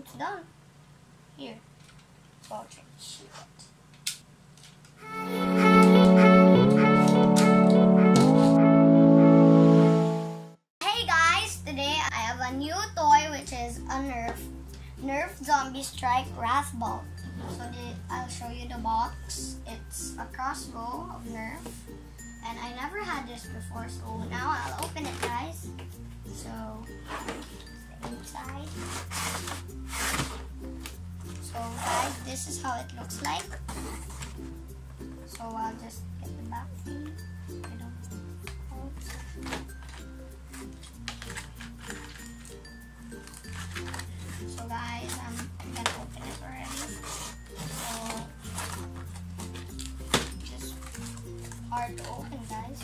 It's done. Here. Watch it. Shoot it. Hey guys! Today I have a new toy which is a Nerf Zombie Strike Wrath Ball. So I'll show you the box. It's a crossbow of Nerf. And I never had this before, so now I'll open it, guys. So, the inside. So guys, this is how it looks like. So I'll just get the back thing. So guys, I'm gonna open it already. So just hard to open, guys.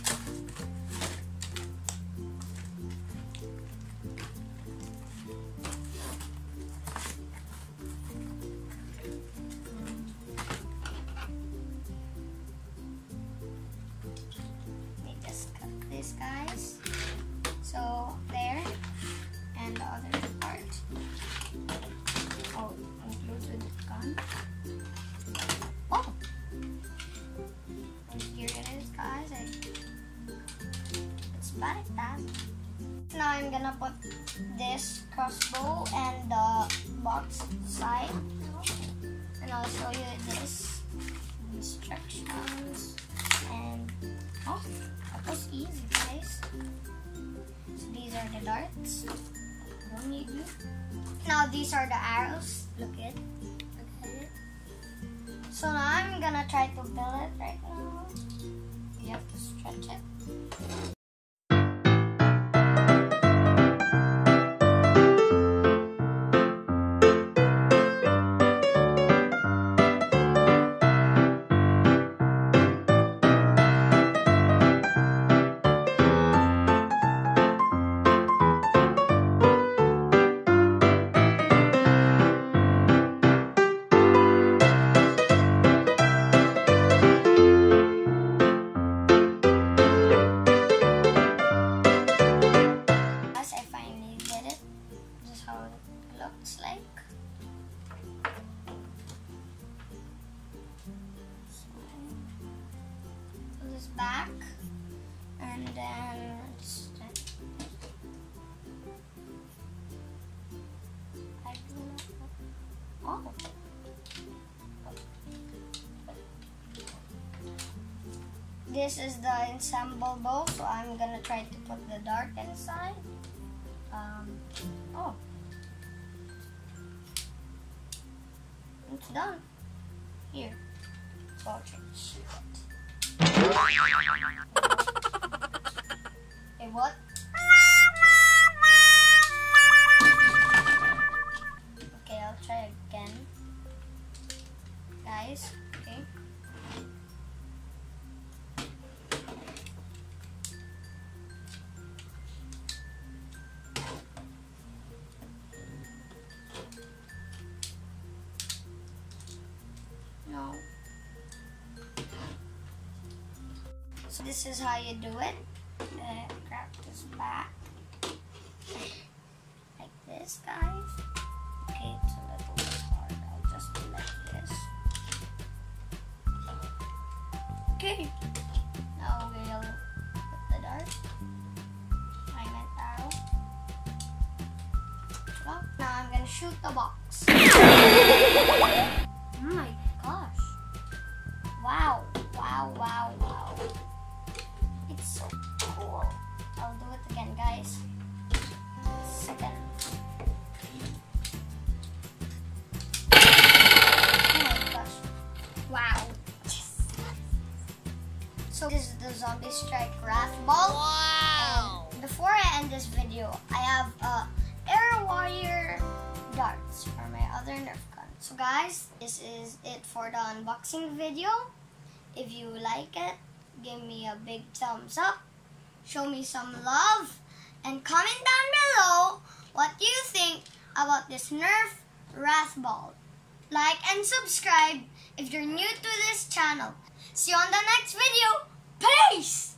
This, guys. So there, and the other part. Oh, included gun. Oh, and here it is, guys. It's like that. Now I'm gonna put this crossbow and the box side, and I'll show you this instructions. And oh, that was easy, guys. So these are the darts. Don't need you. Now these are the arrows. Look at it. So now I'm gonna try to build it right now. You have to stretch it. Looks like. So, pull this back, and then oh. This is the ensemble bow, so I'm gonna try to put the dart inside. Oh. It's done. Here. Watch it. Shoot it. Hey, what? Okay, I'll try again. Guys, okay. No. So this is how you do it. Grab this back like this, guys. Okay, it's a little bit hard. I'll just do like this. Okay. Now we'll put the dart. I meant arrow. Well, now I'm gonna shoot the box. Oh my gosh. Wow. It's so cool. I'll do it again, guys. Second. Oh my gosh. Wow. So this is the Zombie Strike Wrath Ball. Wow. And before I end this video, I have Air Warrior darts for my other Nerf gun. So guys, this is it for the unboxing video. If you like it, give me a big thumbs up, show me some love, and comment down below what you think about this Nerf Wrath Ball. Like and subscribe if you're new to this channel. See you on the next video. Peace!